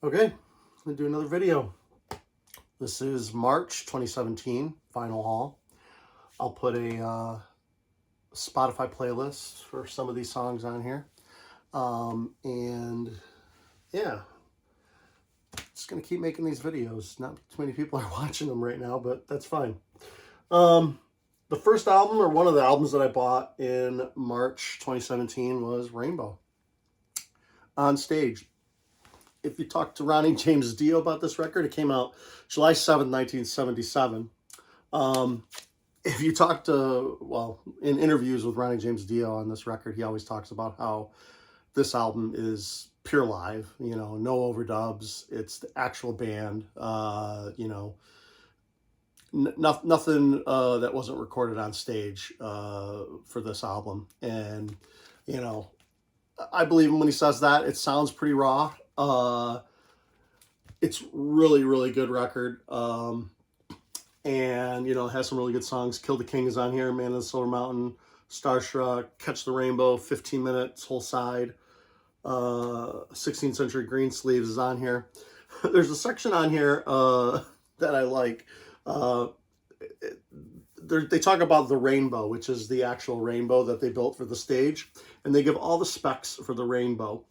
Okay, I'm gonna do another video. This is March 2017 final haul. I'll put a Spotify playlist for some of these songs on here. And yeah, just gonna keep making these videos. Not too many people are watching them right now, but that's fine. The first album, or one of the albums that I bought in March 2017, was Rainbow on Stage. If you talk to Ronnie James Dio about this record, it came out July 7th, 1977. If you talk to, well, in interviews with Ronnie James Dio on this record, he always talks about how this album is pure live, you know, no overdubs. It's the actual band, you know, nothing that wasn't recorded on stage for this album. And, you know, I believe him when he says that. It sounds pretty raw. It's really, really good record. And, you know, it has some really good songs. Kill the King is on here. Man of the Silver Mountain, Starstruck, Catch the Rainbow, 15 Minutes, Whole Side. 16th Century Greensleeves is on here. There's a section on here that I like. They talk about the rainbow, which is the actual rainbow that they built for the stage. And they give all the specs for the rainbow.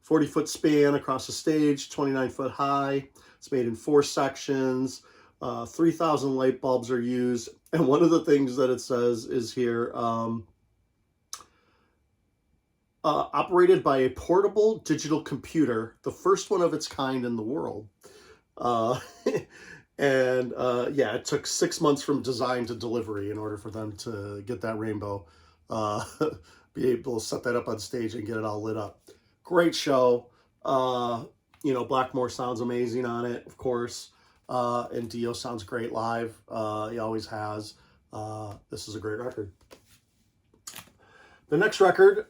40-foot span across the stage, 29-foot high. It's made in 4 sections. 3,000 light bulbs are used. And one of the things that it says is here, operated by a portable digital computer, the first one of its kind in the world. Yeah, it took 6 months from design to delivery in order for them to get that rainbow, be able to set that up on stage and get it all lit up. Great show. You know, Blackmore sounds amazing on it, of course. And Dio sounds great live. He always has. This is a great record. The next record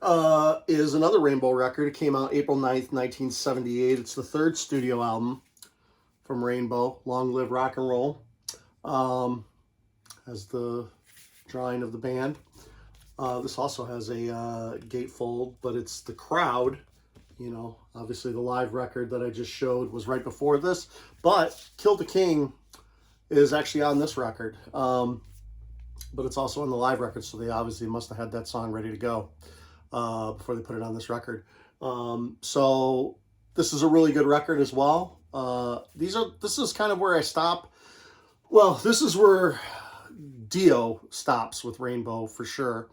is another Rainbow record. It came out April 9th, 1978. It's the 3rd studio album from Rainbow, Long Live Rock and Roll. Has the drawing of the band. This also has a gatefold, but it's the crowd. You know, obviously the live record that I just showed was right before this, but Kill the King is actually on this record. But it's also on the live record, so they obviously must have had that song ready to go before they put it on this record. So this is a really good record as well. This is kind of where I stop. Well, this is where Dio stops with Rainbow for sure.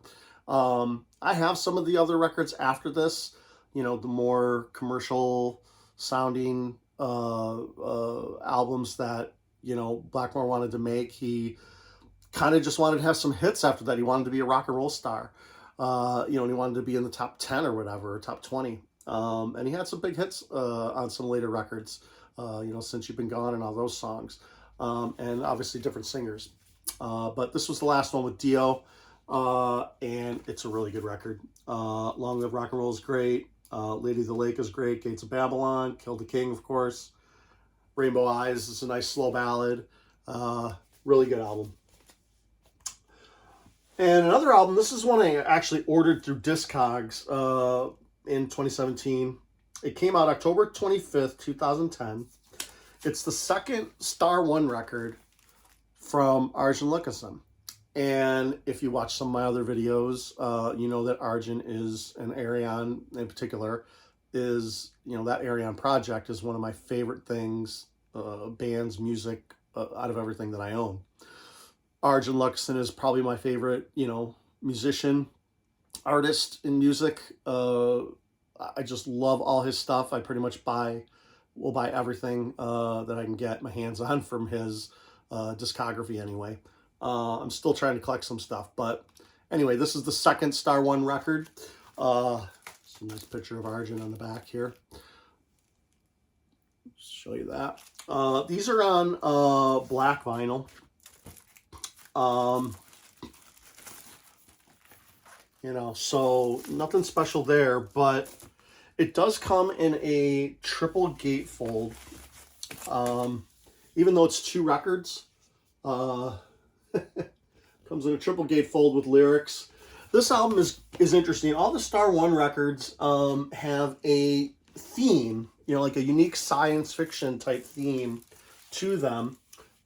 I have some of the other records after this, you know, the more commercial sounding albums that, you know, Blackmore wanted to make. He kind of just wanted to have some hits after that. He wanted to be a rock and roll star, you know, and he wanted to be in the top 10 or whatever, or top 20. And he had some big hits on some later records, you know, Since You've Been Gone and all those songs, and obviously different singers. But this was the last one with Dio, and it's a really good record. Long Live Rock and Roll is great. Lady of the Lake is great. Gates of Babylon, Kill the King, of course. Rainbow Eyes is a nice slow ballad. Really good album. And another album, this is one I actually ordered through Discogs in 2017. It came out October 25th, 2010. It's the 2nd Star One record from Arjen Lucassen. And if you watch some of my other videos, you know that Arjen is, and Arion in particular, is, you know, that Arion project is one of my favorite things, bands, music, out of everything that I own. Arjen Lucassen is probably my favorite, you know, musician, artist in music. I just love all his stuff. I pretty much will buy everything that I can get my hands on from his discography anyway. I'm still trying to collect some stuff, but anyway, this is the 2nd Star One record. Some nice picture of Arjen on the back here. Show you that. These are on black vinyl. You know, so nothing special there, but it does come in a triple gatefold. Even though it's 2 records, comes in a triple gatefold with lyrics. This album is interesting. All the Star One records have a theme, like a unique science fiction type theme to them.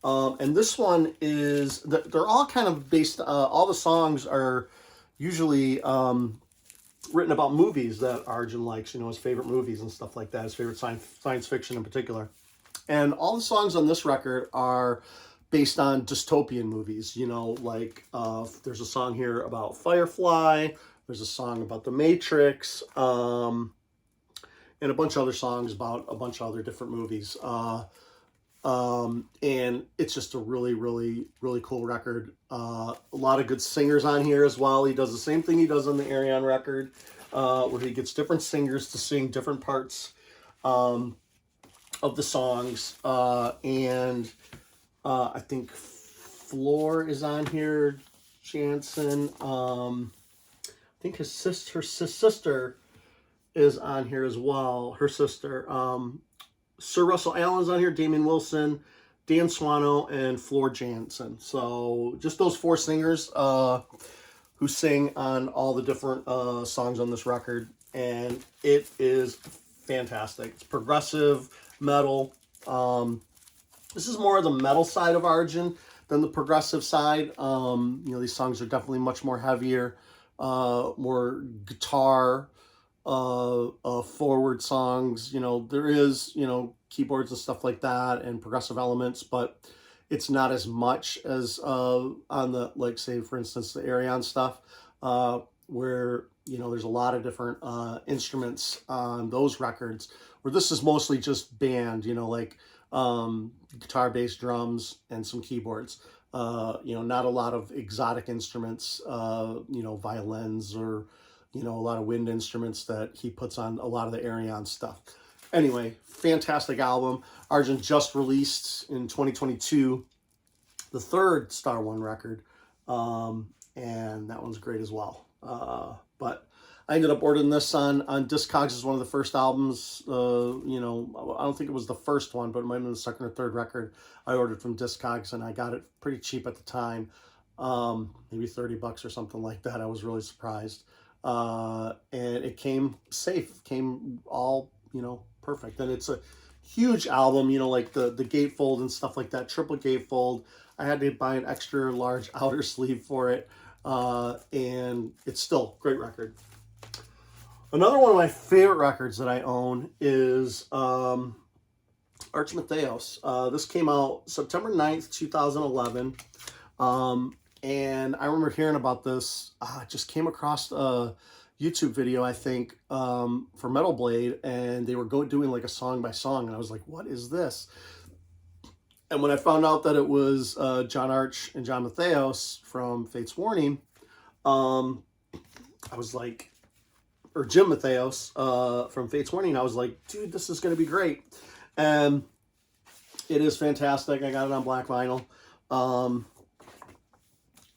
And this one is, they're all kind of based, all the songs are usually written about movies that Arjun likes, his favorite movies and stuff like that, his favorite science fiction in particular. And all the songs on this record are based on dystopian movies, like there's a song here about Firefly, there's a song about The Matrix, and a bunch of other songs about a bunch of other different movies. And it's just a really, really, really cool record. A lot of good singers on here as well. He does the same thing he does on the Arion record, where he gets different singers to sing different parts of the songs. And I think Floor is on here, Jansen. I think her sister is on here as well. Her sister. Sir Russell Allen's on here, Damien Wilson, Dan Swano, and Floor Jansen. So just those four singers who sing on all the different songs on this record. And it is fantastic. It's progressive metal. This is more of the metal side of Arjun than the progressive side. These songs are definitely much more heavier, more guitar forward songs. There is, keyboards and stuff like that and progressive elements, but it's not as much as on the, like, say, for instance, the Arion stuff, where, there's a lot of different instruments on those records, where this is mostly just band, like guitar, bass, drums, and some keyboards. Not a lot of exotic instruments, violins or, a lot of wind instruments that he puts on a lot of the Arion stuff. Anyway, fantastic album. Arjun just released in 2022 the third Star One record, and that one's great as well. But I ended up ordering this on Discogs as one of the first albums. I don't think it was the first one, but it might have been the second or third record I ordered from Discogs, and I got it pretty cheap at the time, maybe $30 or something like that. I was really surprised. And it came safe, came all, perfect. And it's a huge album, like the gatefold and stuff like that, triple gatefold. I had to buy an extra large outer sleeve for it. And it's still a great record. Another one of my favorite records that I own is Arch Matheos. This came out September 9th, 2011. And I remember hearing about this. I just came across a YouTube video, I think, for Metal Blade, and they were doing like a song by song, and I was like, what is this? And when I found out that it was John Arch and John Matheos from Fate's Warning, I was like, or Jim Matheos from Fate's Warning, I was like, dude, this is going to be great. And it is fantastic. I got it on black vinyl.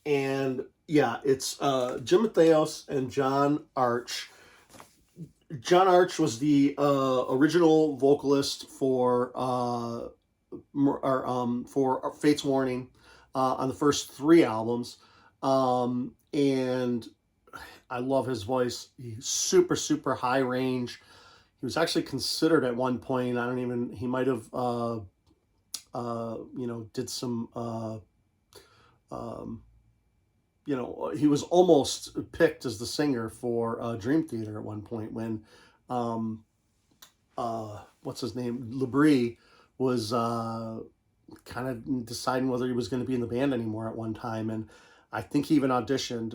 And yeah, it's Jim Matheos and John Arch. John Arch was the original vocalist for Fate's Warning on the first three albums, and I love his voice. He's super, super high range. He was actually considered at one point. He might have did some. He was almost picked as the singer for Dream Theater at one point when, what's his name? Labrie was kind of deciding whether he was going to be in the band anymore at one time. And I think he even auditioned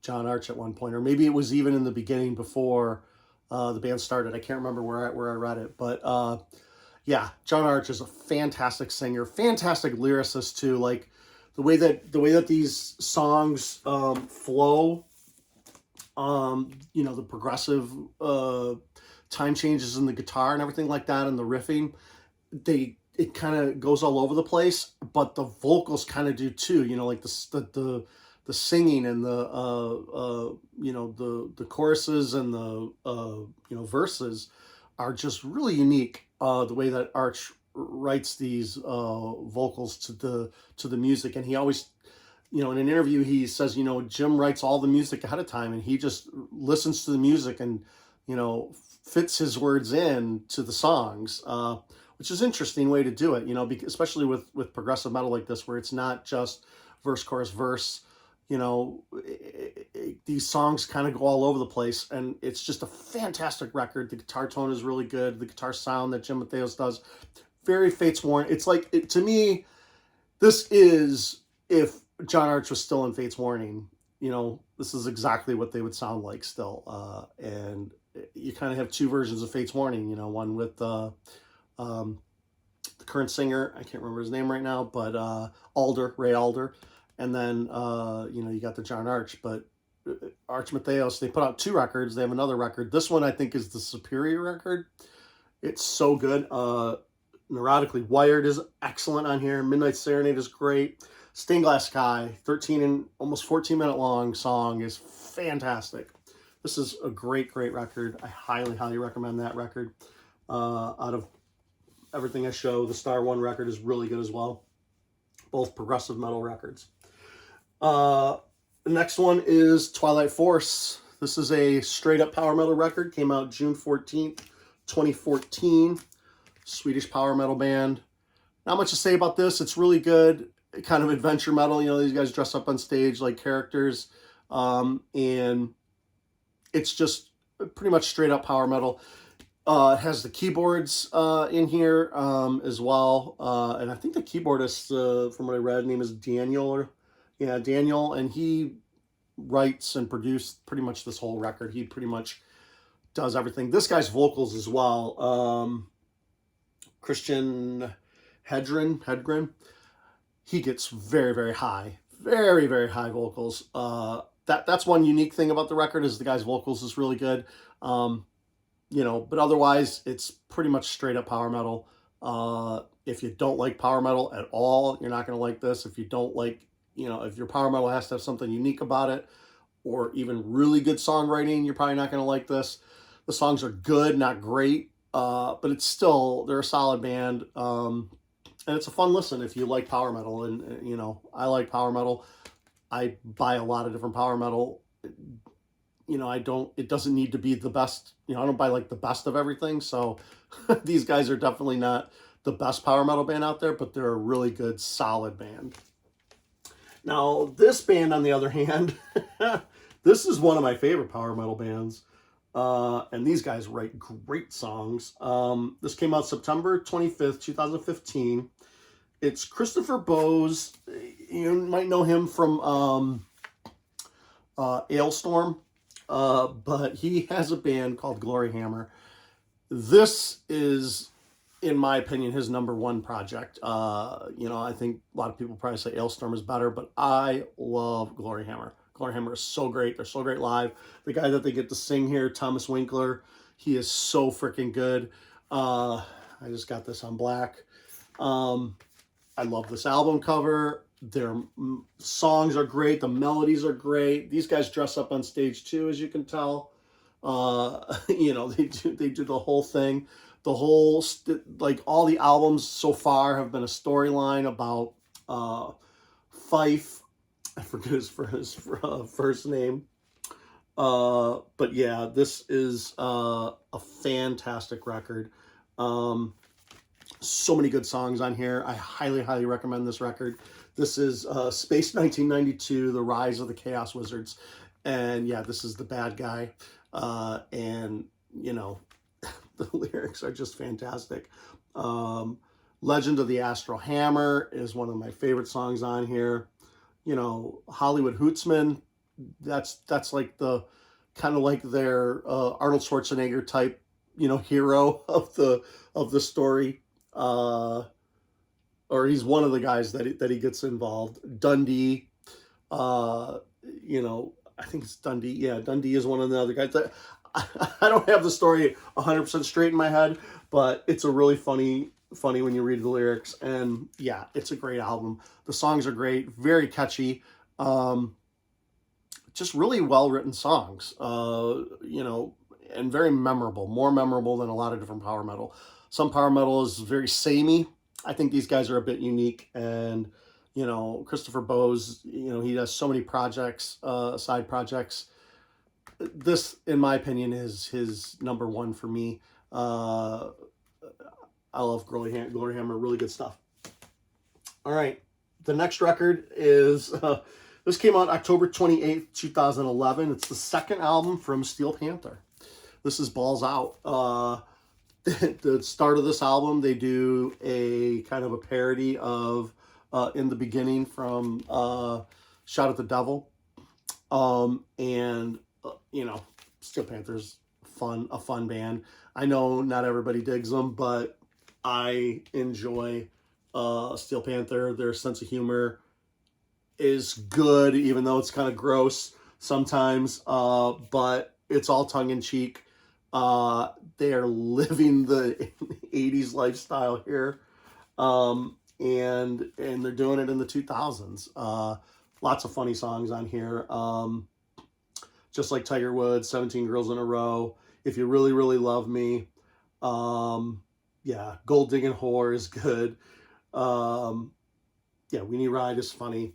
John Arch at one point, or maybe it was even in the beginning before the band started. I can't remember where I read it, but yeah, John Arch is a fantastic singer, fantastic lyricist too. Like, the way that these songs flow, the progressive time changes in the guitar and everything like that, and the riffing, it kind of goes all over the place, but the vocals kind of do too. Like the singing and the choruses and the verses are just really unique. The way that Arch writes these vocals to the music, and he always, in an interview he says, Jim writes all the music ahead of time, and he just listens to the music and fits his words in to the songs, which is an interesting way to do it, you know, especially with progressive metal like this, where it's not just verse, chorus, verse. You know, these songs kind of go all over the place, and it's just a fantastic record. The guitar tone is really good. The guitar sound that Jim Matheos does, very Fates Warning. It's like, to me, this is, if John Arch was still in Fates Warning, you know, this is exactly what they would sound like still. And you kind of have two versions of Fates Warning, you know, one with the current singer, I can't remember his name right now, but Ray Alder. And then, you know, you got the John Arch, but Arch Matheos, they put out 2 records. They have another record. This one, I think, is the superior record. It's so good. Neurotically Wired is excellent on here. Midnight Serenade is great. Stained Glass Sky, 13 and almost 14-minute long song, is fantastic. This is a great, great record. I highly, highly recommend that record. Out of everything I show, the Star One record is really good as well. Both progressive metal records. The next one is Twilight Force. This is a straight up power metal record. Came out June 14th, 2014. Swedish power metal band. Not much to say about this. It's really good. Kind of adventure metal. You know, these guys dress up on stage like characters. And it's just pretty much straight up power metal. It has the keyboards in here as well. And I think the keyboardist, from what I read, name is Daniel. Daniel. And he writes and produced pretty much this whole record. He pretty much does everything. This guy's vocals as well. Christian Hedgren. He gets very, very high. Very, very high vocals. That's one unique thing about the record, is the guy's vocals is really good. You know, but otherwise, it's pretty much straight up power metal. If you don't like power metal at all, you're not going to like this. If you don't like, you know, if your power metal has to have something unique about it, or even really good songwriting, you're probably not going to like this. The songs are good, not great, but it's still, they're a solid band. And it's a fun listen if you like power metal. And, you know, I like power metal. I buy a lot of different power metal. You know, it doesn't need to be the best, you know, I don't buy like the best of everything. So these guys are definitely not the best power metal band out there, but they're a really good, solid band. Now, this band, on the other hand, this is one of my favorite power metal bands. And these guys write great songs. This came out September 25th, 2015. It's Christopher Bowes. You might know him from Ailstorm. But he has a band called Glory Hammer. This is, in my opinion, his #1 project. You know, I think a lot of people probably say Ailstorm is better, but I love Glory Hammer. Glory Hammer is so great. They're so great live. The guy that they get to sing here, Thomas Winkler, he is so freaking good. I just got this on black. I love this album cover. Their songs are great. The melodies are great. These guys dress up on stage too, as you can tell. You know, they do the whole thing. The whole, like, all the albums so far have been a storyline about Fife. I forget his first name. But yeah, this is a fantastic record. So many good songs on here. I highly, highly recommend this record. This is Space 1992, The Rise of the Chaos Wizards. And yeah, this is the bad guy. And, you know, the lyrics are just fantastic. Legend of the Astral Hammer is one of my favorite songs on here. You know, Hollywood Hootsman, that's like the kind of like their Arnold Schwarzenegger type, you know, hero of the story. Or he's one of the guys that he gets involved. Dundee, you know, I think it's Dundee. Yeah, Dundee is one of the other guys. I don't have the story 100% straight in my head, but it's a really funny when you read the lyrics. And yeah, it's a great album. The songs are great, very catchy, just really well-written songs, you know, and very memorable, more memorable than a lot of different power metal. Some power metal is very samey. I think these guys are a bit unique. And, you know, Christopher Bowes, you know, he does so many projects, side projects. this, in my opinion, is his number one for me. I love Glory Hammer, really good stuff. All right, the next record is, this came out October 28th, 2011. It's the second album from Steel Panther. This is Balls Out. The start of this album, they do a kind of a parody of In the Beginning from Shout at the Devil. You know, Steel Panther's a fun band. I know not everybody digs them, but I enjoy Steel Panther. Their sense of humor is good, even though it's kind of gross sometimes, but it's all tongue-in-cheek. They are living the 80s lifestyle here, and they're doing it in the 2000s. Lots of funny songs on here, just like Tiger Woods, 17 Girls in a Row, If You Really, Really Love Me. Yeah, Gold Digging Whore is good. Yeah, Weenie Ride is funny.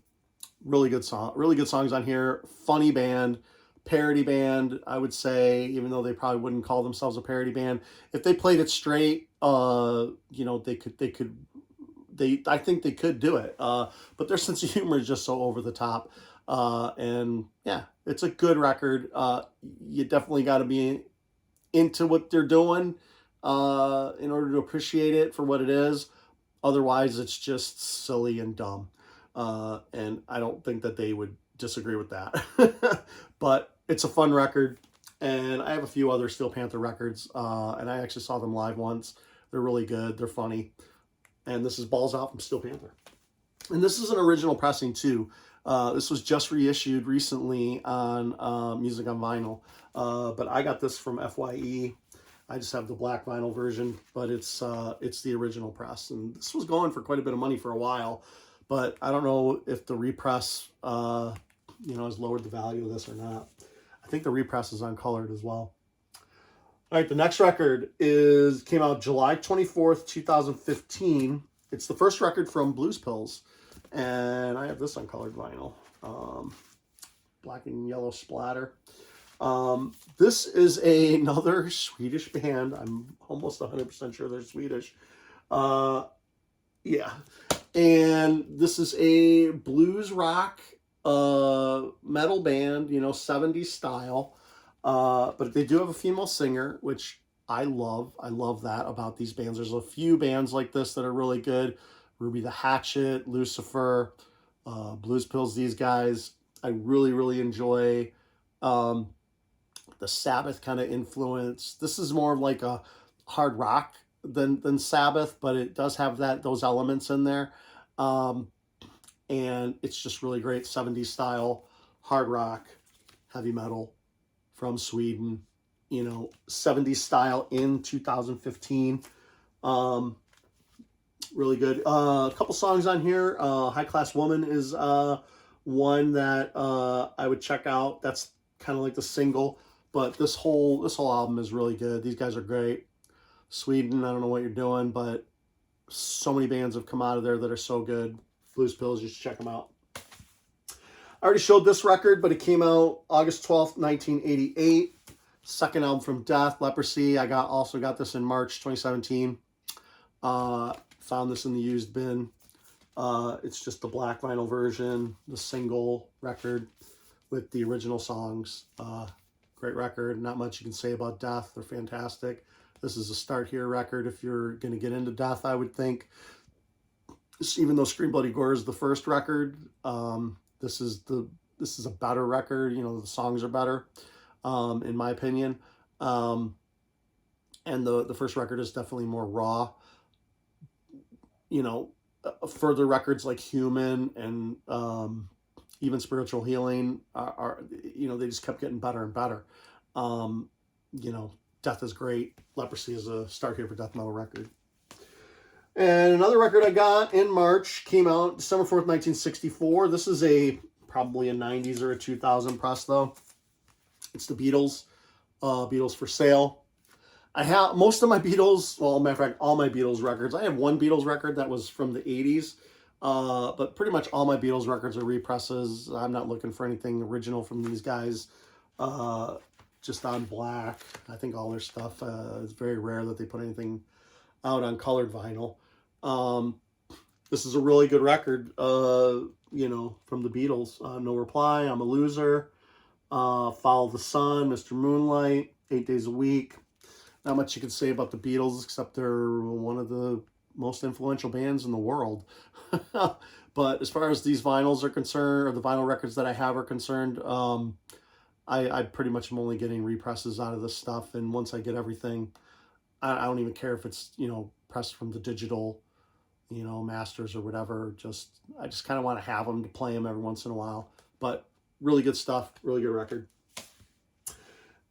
Really good songs on here. Funny band, parody band, I would say, even though they probably wouldn't call themselves a parody band. If they played it straight, you know, I think they could do it. But their sense of humor is just so over the top. And yeah, it's a good record. You definitely got to be into what they're doing in order to appreciate it for what it is. Otherwise, it's just silly and dumb. And I don't think that they would disagree with that. But it's a fun record. And I have a few other Steel Panther records. And I actually saw them live once. They're really good. They're funny. And this is Balls Out from Steel Panther. And this is an original pressing too. This was just reissued recently on Music on Vinyl. But I got this from FYE. I just have the black vinyl version, but it's the original press. And this was going for quite a bit of money for a while. But I don't know if the repress, you know, has lowered the value of this or not. I think the repress is uncolored as well. All right, the next record came out July 24th, 2015. It's the first record from Blues Pills. And I have this uncolored vinyl. Black and yellow splatter. This is another Swedish band. I'm almost 100% sure they're Swedish. Yeah. And this is a blues rock metal band, you know, 70s style. But they do have a female singer, which I love. I love that about these bands. There's a few bands like this that are really good. Ruby the Hatchet, Lucifer, Blues Pills, these guys. I really, really enjoy the Sabbath kind of influence. This is more like a hard rock than Sabbath, but it does have those elements in there. And it's just really great 70s style, hard rock, heavy metal from Sweden, you know, 70s style in 2015. Really good. A couple songs on here. High Class Woman is one that I would check out. That's kind of like the single, but this whole album is really good. These guys are great. Sweden, I don't know what you're doing, but so many bands have come out of there that are so good. Blues Pills, you should check them out. I already showed this record, but it came out August 12th, 1988. Second album from Death, Leprosy. I also got this in March 2017. Found this in the used bin. It's just the black vinyl version, the single record with the original songs. Great record. Not much you can say about Death. They're fantastic. This is a start here record if you're going to get into Death, I would think. Even though Scream Bloody Gore is the first record, this is a better record. You know, the songs are better, in my opinion. And the first record is definitely more raw. You know, further records like Human and even Spiritual Healing are, you know, they just kept getting better and better. You know, Death is great. Leprosy is a start here for death metal record. And another record I got in March came out December 4th, 1964. This is probably a 90s or a 2000 press though. It's the Beatles, Beatles for Sale. I have most of my Beatles, well, matter of fact, all my Beatles records. I have one Beatles record that was from the 80s, but pretty much all my Beatles records are represses. I'm not looking for anything original from these guys. just on black. I think all their stuff, it's very rare that they put anything out on colored vinyl. This is a really good record, you know, from the Beatles. No Reply, I'm a Loser, Follow the Sun, Mr. Moonlight, 8 Days a Week. Not much you can say about the Beatles, except they're one of the most influential bands in the world. But as far as these vinyls are concerned, or the vinyl records that I have are concerned, I pretty much am only getting represses out of this stuff. And once I get everything, I don't even care if it's, you know, pressed from the digital, you know, masters or whatever. I just kind of want to have them to play them every once in a while. But really good stuff, really good record.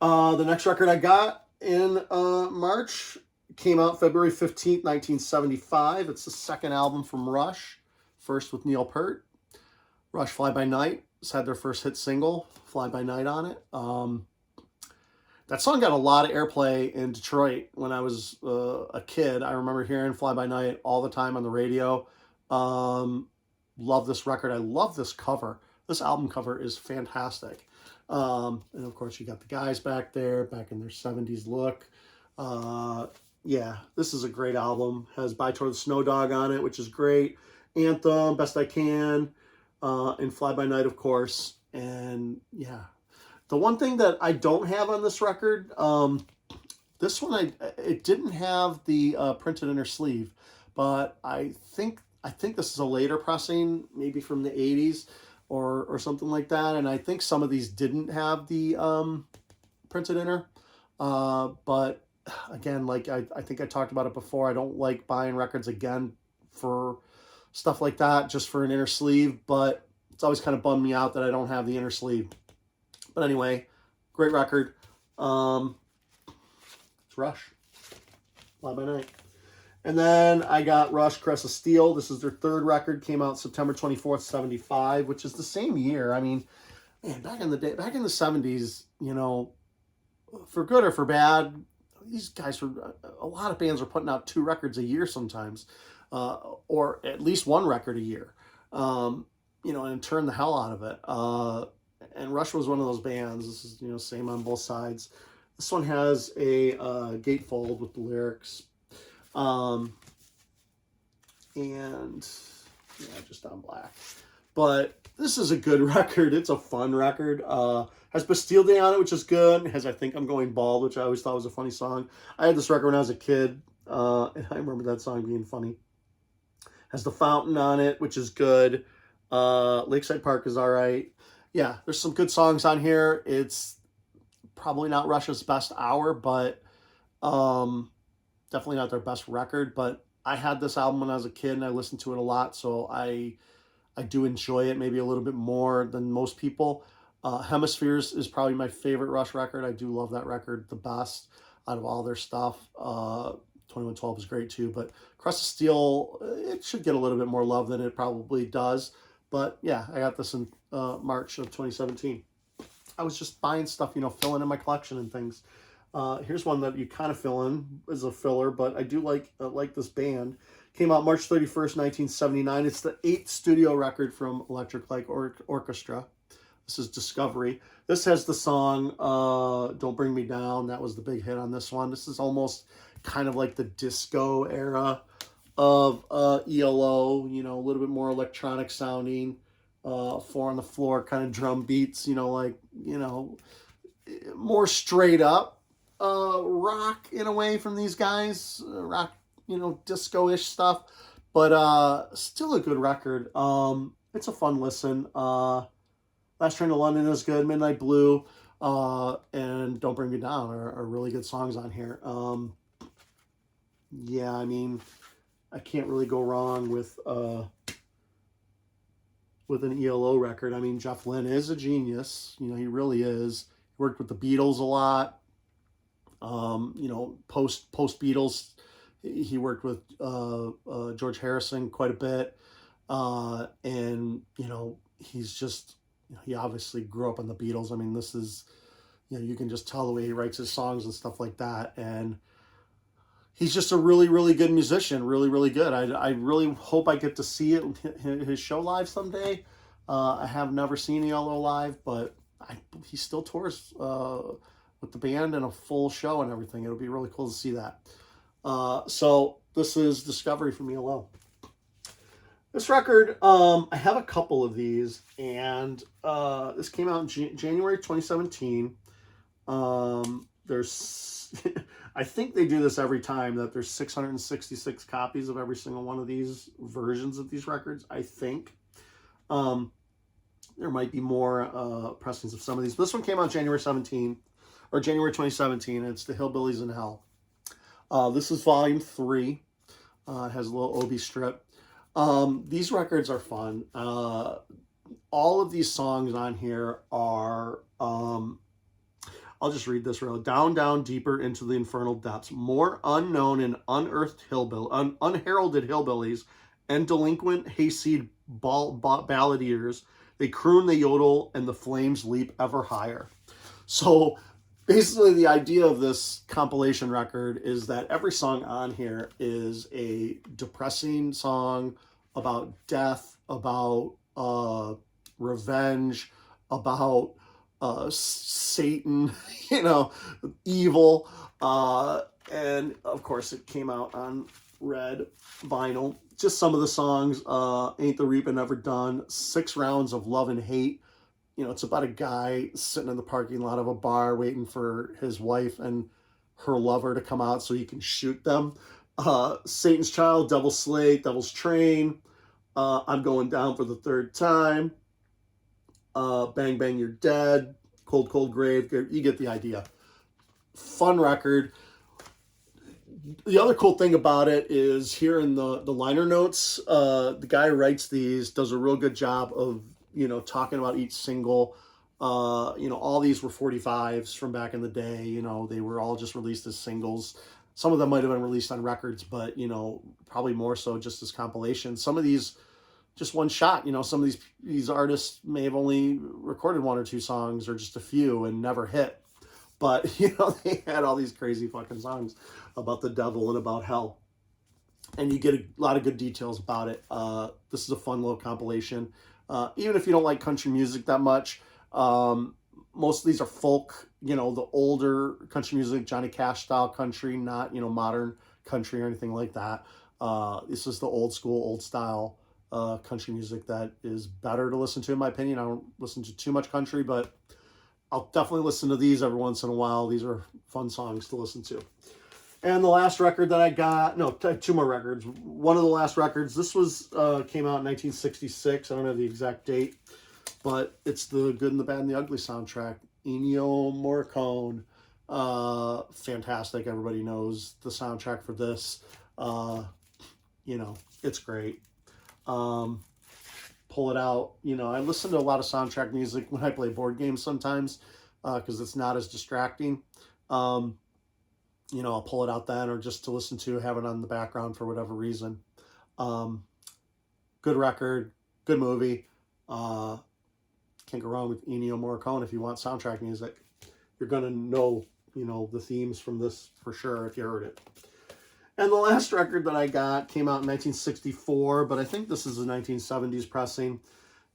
The next record I got in March came out February 15th, 1975. It's the second album from Rush, first with Neil Peart. Rush Fly By Night has had their first hit single, Fly By Night, on it. That song got a lot of airplay in Detroit when I was a kid. I remember hearing Fly By Night all the time on the radio. Love this record. I love this cover. This album cover is fantastic. And of course, you got the guys back there, back in their 70s look. Yeah, this is a great album. Has Bye Toward the Snow Dog on it, which is great. Anthem, Best I Can, and Fly By Night, of course. And yeah, the one thing that I don't have on this record, this one, it didn't have the printed inner sleeve, but I think this is a later pressing, maybe from the 80s or something like that. And I think some of these didn't have the printed inner. But again, like I think I talked about it before, I don't like buying records again for stuff like that, just for an inner sleeve. But it's always kind of bummed me out that I don't have the inner sleeve. But anyway, great record. It's Rush, Fly By Night. And then I got Rush, Crest of Steel. This is their third record. Came out September 24th, 75, which is the same year. I mean, man, back in the day, back in the 70s, you know, for good or for bad, these guys were, a lot of bands were putting out 2 records a year sometimes, or at least 1 record a year, you know, and turn the hell out of it. And Rush was one of those bands. This is, you know, same on both sides. This one has a gatefold with the lyrics. And yeah, just on black. But this is a good record. It's a fun record. Has Bastille Day on it, which is good. It has I Think I'm Going Bald, which I always thought was a funny song. I had this record when I was a kid, and I remember that song being funny. Has The Fountain on it, which is good. Lakeside Park is all right. Yeah, there's some good songs on here. It's probably not Rush's best hour, but definitely not their best record. But I had this album when I was a kid, and I listened to it a lot, so I do enjoy it maybe a little bit more than most people. Hemispheres is probably my favorite Rush record. I do love that record the best out of all their stuff. 2112 is great too, but Crest of Steel, it should get a little bit more love than it probably does. But yeah, I got this in March of 2017. I was just buying stuff, you know, filling in my collection and things. Here's one that you kind of fill in as a filler, but I do like this band. Came out March 31st, 1979. It's the 8th studio record from Electric Light Orchestra. This is Discovery. This has the song Don't Bring Me Down. That was the big hit on this one. This is almost kind of like the disco era of ELO, you know, a little bit more electronic sounding, 4 on the floor kind of drum beats, you know, like, you know, more straight up rock in a way from these guys, rock, you know, disco-ish stuff, but still a good record. It's a fun listen. Last Train to London is good. Midnight Blue and Don't Bring Me Down are really good songs on here. Yeah, I mean, I can't really go wrong with an ELO record. I mean, Jeff Lynne is a genius. You know, he really is. He worked with the Beatles a lot. You know, post Beatles, he worked with George Harrison quite a bit. And, you know, he's just, you know, he obviously grew up on the Beatles. I mean, this is, you know, you can just tell the way he writes his songs and stuff like that. And he's just a really, really good musician. Really, really good. I really hope I get to see his show live someday. I have never seen ELO live, but he still tours with the band and a full show and everything. It'll be really cool to see that. So this is Discovery from ELO. This record, I have a couple of these, and this came out in January 2017. There's, I think they do this every time, that there's 666 copies of every single one of these versions of these records, I think. There might be more pressings of some of these. But this one came out January 2017. It's the Hillbillies in Hell. This is volume 3. It has a little Obi strip. These records are fun. All of these songs on here are, I'll just read this real. Down, down, deeper into the infernal depths. More unknown and unheralded hillbillies and delinquent hayseed balladeers. They croon, they yodel, and the flames leap ever higher. So basically the idea of this compilation record is that every song on here is a depressing song about death, about revenge, about Satan, evil. And of course it came out on red vinyl. Just some of the songs, Ain't the Reapin' Ever Done, 6 Rounds of Love and Hate. It's about a guy sitting in the parking lot of a bar waiting for his wife and her lover to come out so he can shoot them. Satan's Child, Devil's Slate, Devil's Train, I'm Going Down for the Third Time, Bang Bang You're Dead, Cold Cold Grave. You get the idea. Fun record. The other cool thing about it is here in the liner notes, the guy who writes these does a real good job of, talking about each single. All these were 45s from back in the day. They were all just released as singles. Some of them might have been released on records, but, probably more so just as compilations. Some of these just one shot. Some of these artists may have only recorded 1 or 2 songs or just a few and never hit. But, they had all these crazy fucking songs about the devil and about hell. And you get a lot of good details about it. This is a fun little compilation. Even if you don't like country music that much, most of these are folk, the older country music, Johnny Cash style country, not, modern country or anything like that. This is the old school, old style country music that is better to listen to, in my opinion. I don't listen to too much country, but I'll definitely listen to these every once in a while. These are fun songs to listen to. And the last record that I got, no, 2 more records. One of the last records, this was came out in 1966. I don't have the exact date, but it's the Good and the Bad and the Ugly soundtrack. Ennio Morricone, fantastic. Everybody knows the soundtrack for this. It's great. Pull it out. I listen to a lot of soundtrack music when I play board games sometimes, because it's not as distracting. I'll pull it out then, or just to listen to, have it on the background for whatever reason. Good record, good movie. Can't go wrong with Ennio Morricone. If you want soundtrack music, you're going to know, the themes from this for sure if you heard it. And the last record that I got came out in 1964, but I think this is a 1970s pressing.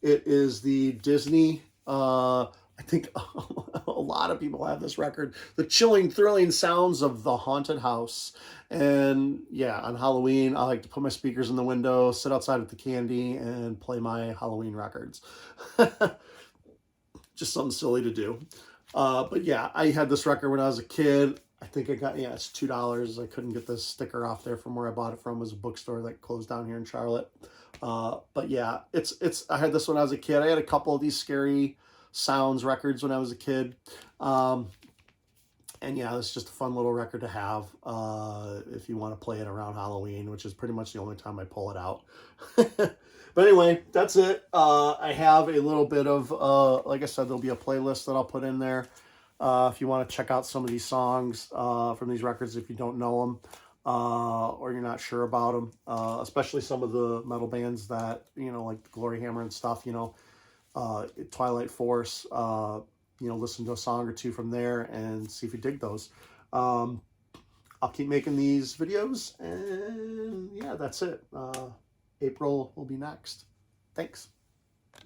It is the Disney, I think a lot of people have this record, The Chilling, Thrilling Sounds of the Haunted House. And yeah, on Halloween, I like to put my speakers in the window, sit outside with the candy, and play my Halloween records. Just something silly to do. But yeah, I had this record when I was a kid. I think I got, it's $2. I couldn't get the sticker off there from where I bought it from. It was a bookstore that closed down here in Charlotte. But yeah, I had this when I was a kid. I had a couple of these Scary Sounds records when I was a kid. And yeah, it's just a fun little record to have if you want to play it around Halloween, which is pretty much the only time I pull it out. But anyway, that's it. I have a little bit of, like I said, there'll be a playlist that I'll put in there. If you want to check out some of these songs from these records, if you don't know them or you're not sure about them, especially some of the metal bands that, like the Glory Hammer and stuff, Twilight Force, listen to a song or 2 from there and see if you dig those. I'll keep making these videos, and yeah, that's it. April will be next. Thanks.